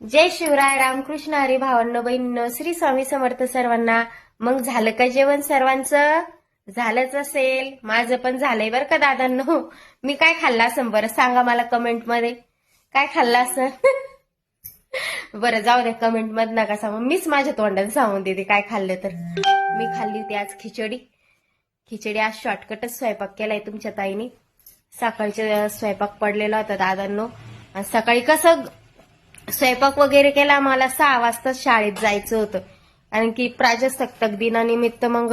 जय शिवराय. रामकृष्ण हरी. भावांनो बहिणींनो, श्री स्वामी समर्थ सर्वांना. मग झालं का जेवण सर्वांचं? झालंच असेल. माझं पण झालंय बरं का दादांनो. मी काय खाल्लं असं बरं सांगा मला कमेंट मध्ये. काय खाल्लं असं? बरं जाऊ द्या, कमेंट मध्ये नका सांगू, मीच माझ्या तोंडाने सांगून देते काय खाल्लं तर. मी खाल्ली होती आज खिचडी. खिचडी आज शॉर्टकटच स्वयंपाक केलाय तुमच्या ताईने. सकाळचा स्वयंपाक पडलेला होता दादांनो. आणि सकाळी कसं स्वयंपाक वगैरे केला, मला 6 वाजता शाळेत जायचं होतं. कारण की प्रजासत्ताक दिनानिमित्त मग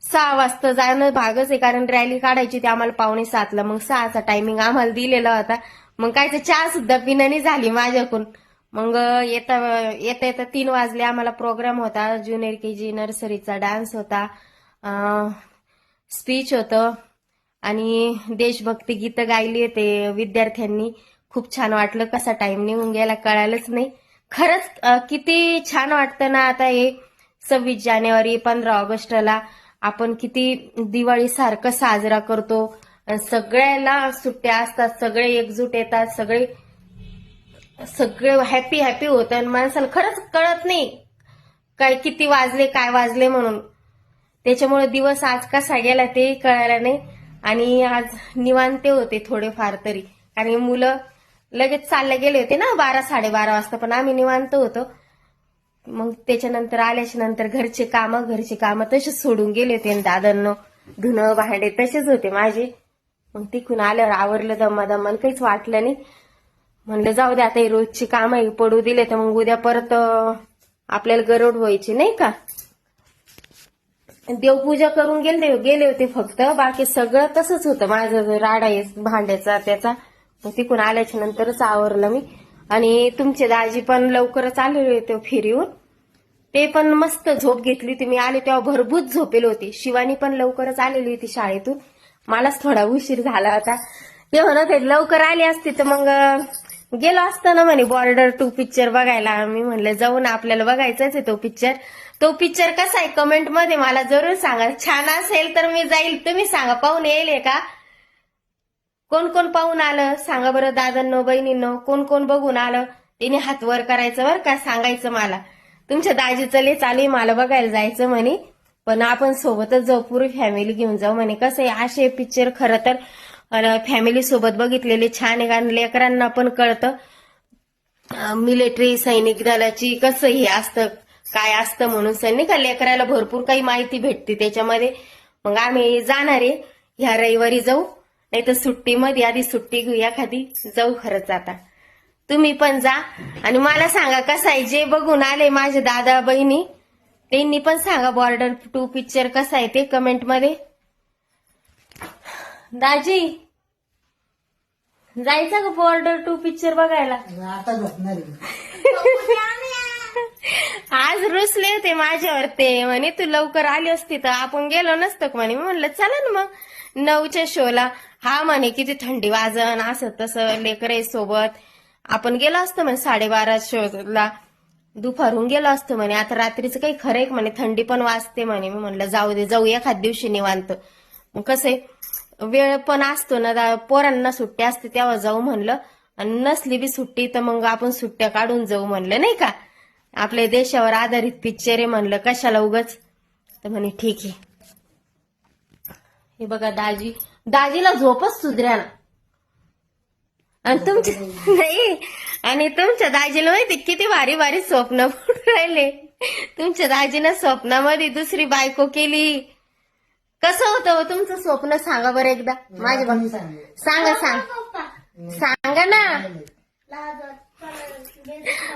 6 वाजता जाणं भागच आहे, कारण रॅली काढायची ती आम्हाला 5:45ला. मग 6चा टायमिंग आम्हाला दिलेला होता. मग काय चहा सुद्धा पिण्यानी झाली माझ्याकडून. मग येता येता 3 वाजले. आम्हाला प्रोग्राम होता, ज्युनियर केजी नर्सरीचा डान्स होता, स्पीच होतं आणि देशभक्ती गीतं गायली होते विद्यार्थ्यांनी. खूप छान वाटलं. कसा टाइम निघून गेला कळालंच नाही. खरंच किती छान वाटतं ना. आता हे 26 जानेवारी 15 ऑगस्टला आपण किती दिवाळी सारखं साजरा करतो. सगळ्याला सुट्ट्या असतात, सगळे एकजूट येतात, सगळे हॅपी हॅपी होतं. आणि माणसाला खरंच कळत नाही काय किती वाजले काय वाजले म्हणून. त्याच्यामुळे दिवस आज कसा गेला ते कळायला नाही. आणि आज निवांते होते थोडेफार तरी, कारण मुलं लगेच चालले गेले होते ना 12-12:30 वाजता, पण आम्ही निवांत होतो. मग त्याच्यानंतर आल्याच्या नंतर घरचे कामं तसेच सोडून गेले होते. आणि दादांनो धुणं भांडे तसेच होते माझे. मग तिकून आल्यावर आवरलं दमादमान, काहीच वाटलं नाही. म्हणलं जाऊ दे आता, रोजची कामं पडू दिले तर मग उद्या परत आपल्याला गरड व्हायची नाही का. देवपूजा करून गेले होते फक्त, बाकी सगळं तसंच होतं माझं. राडा भांड्याचा त्याचा. मग तिकून आल्याच्या नंतरच आवरलं मी. आणि तुमचे दाजी पण लवकरच आलेले होते फिरीहून. ते पण मस्त झोप घेतली होती. मी आले तेव्हा भरभूत झोपेल होती. शिवानी पण लवकरच आलेली होती शाळेतून. मलाच थोडा उशीर झाला होता. ते म्हणत होते लवकर आली असती तर मग गेलो असतं ना म्हणे बॉर्डर 2 पिक्चर बघायला. मी म्हणलं जाऊ ना, आपल्याला बघायचाच आहे तो पिक्चर. तो पिक्चर कसा आहे कमेंट मध्ये मला जरूर सांगा. छान असेल तर मी जाईल. तुम्ही सांगा पाहून येईल का? कोण कोण पाहून आलं सांगा बरं दादांनो बहिणींनो. कोण कोण बघून आलं तिने हात वर करायचं बरं का, सांगायचं मला. तुमच्या दाजीचं लय चालू आहे मला बघायला जायचं म्हणे, पण आपण सोबतच जाऊ, पुरी फॅमिली घेऊन जाऊ म्हणे. कसं आहे असे पिक्चर खरं तर फॅमिली सोबत बघितलेले छान आहे, कारण लेकरांना पण कळतं मिलिटरी सैनिक दलाची कसं हे असतं काय असतं म्हणून. सैनिक लेकराला भरपूर काही माहिती भेटते त्याच्यामध्ये. मग आम्ही जाणार आहे ह्या रविवारी जाऊ, नाही तर सुट्टीमध्ये. आधी सुट्टी घेऊया एखादी, जाऊ खरंच आता. तुम्ही पण जा आणि मला सांगा कसं आहे. जे बघून आले माझे दादा बहिणी त्यांनी पण सांगा बॉर्डर 2 पिक्चर कसा आहे ते कमेंट मध्ये. दाजी जायचं का बॉर्डर 2 पिक्चर बघायला? आज रुसले होते माझ्यावर. ते म्हणे तू लवकर आली असती तर आपण गेलो नसतो म्हणे. मी म्हणलं चला ना मग 9च्या शोला. हा म्हणे किती थंडी वाजन असं तसं, लेकरे सोबत आपण गेलो असतो म्हणे 12:30 शोला. दुपारून गेलो असतो म्हणे. आता रात्रीचं काही खरं आहे म्हणे, थंडी पण वाजते म्हणे. मी म्हणलं जाऊ दे, जाऊ एखाद दिवशी निवांत. मग कसं वेळ पण असतो ना, पोरांना सुट्टी असते तेव्हा जाऊ म्हणलं. आणि नसली बी सुट्टी तर मग आपण सुट्ट्या काढून जाऊ म्हणलं नाही का. आपल्या देशावर आधारित पिक्चर आहे म्हणलं, कशाला उगाच. तर म्हणे ठीक आहे. हे बघा दाजीला झोपच सुधऱ्या ना. आणि तुमच्या नाही, आणि तुमच्या दाजीला माहिती किती भारी भारी स्वप्न पडून राहिले. तुमच्या दाजीनं स्वप्नामध्ये दुसरी बायको केली. कसं होतं तुमचं स्वप्न सांगा बरं एकदा माझ्या. सांगा ना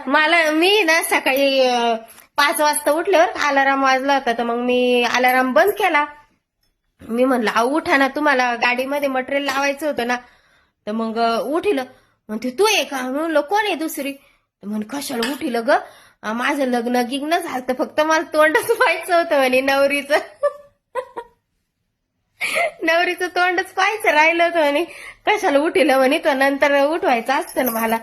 मला. मी ना सकाळी 5 वाजता उठल्यावर अलाराम वाजला होता, तर मग मी अलाराम बंद केला. मी म्हणलं अहो उठा ना, तुम्हाला गाडीमध्ये मटेरियल लावायचं होतं ना. तर मग उठिलं. म्हणते तू आहे का? म्हणलं कोण आहे दुसरी? तर म्हण कशाला उठिलं ग, माझं लग्न गिग्न झालं, फक्त मला तोंडच पाहायचं होतं म्हणे नवरीचं तोंडच पाहायचं राहिलं होतं म्हणे. कशाला उठिलं म्हणे, तो नंतर उठवायचं असतं ना मला.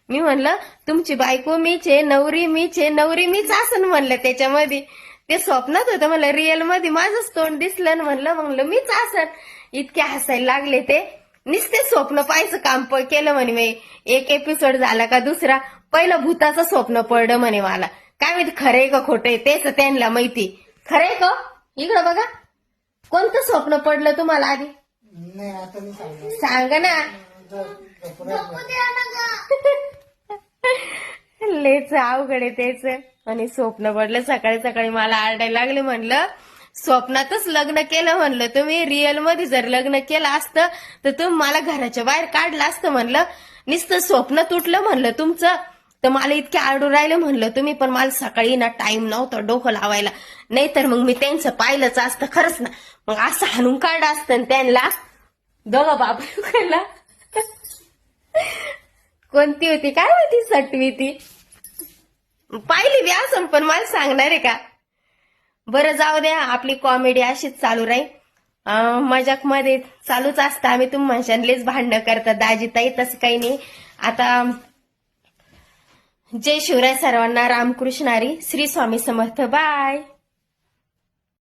मी म्हणलं तुमची बायको मीच आहे, नवरी मीच आहे, नवरी मीच असं म्हणलं त्याच्यामध्ये. ते स्वप्नात होतं म्हणलं, रिअल मध्ये माझंच तोंड दिसलं म्हणलं मीच असं. इतके हसायला लागले ते. नुसते स्वप्न पाहायचं काम केलं म्हणे मी. एक एपिसोड झाला का दुसरा पहिलं भूताचं स्वप्न पडलं म्हणे मला. काय माहिती खरंय का खोटंय तेच त्यांना माहिती. खरंय का? इकडं बघा. कोणतं स्वप्न पडलं तुम्हाला आधी? नाही आता मी सांगणार. सांगा ना. झोपू द्या ना ग. लेच अवघड आहे तेच. आणि स्वप्न पडलं सकाळी सकाळी मला आरडायला लागले. म्हणलं स्वप्नातच लग्न केलं म्हणलं तुम्ही. रिअल मध्ये जर लग्न केलं असतं तर तुम्ही मला घराच्या बाहेर काढलं असतं म्हणलं. नुसतं स्वप्न तुटलं म्हणलं तुमचं तर मला इतके आरडू राहिले म्हणलं तुम्ही. पण मला सकाळी ना टाइम नव्हता डोकं लावायला. नाहीतर मग मी त्यांचं पाहिलंच असतं खरंच ना. मग असं हाणून काढलं असतं त्यांना दोघं बाबा. कोणती होती काय होती सटवी ती पाहिली बी असं पण मला सांगणार आहे का? बरं जाऊ द्या. आपली कॉमेडी अशीच चालू राहील. मजाक मध्ये चालूच असतं. आम्ही तुम्ही म्हणशानलेच भांडणं करतात दाजीताई तसं काही नाही. आता जय शिवराय सर्वांना. रामकृष्ण हरी. श्री स्वामी समर्थ. बाय.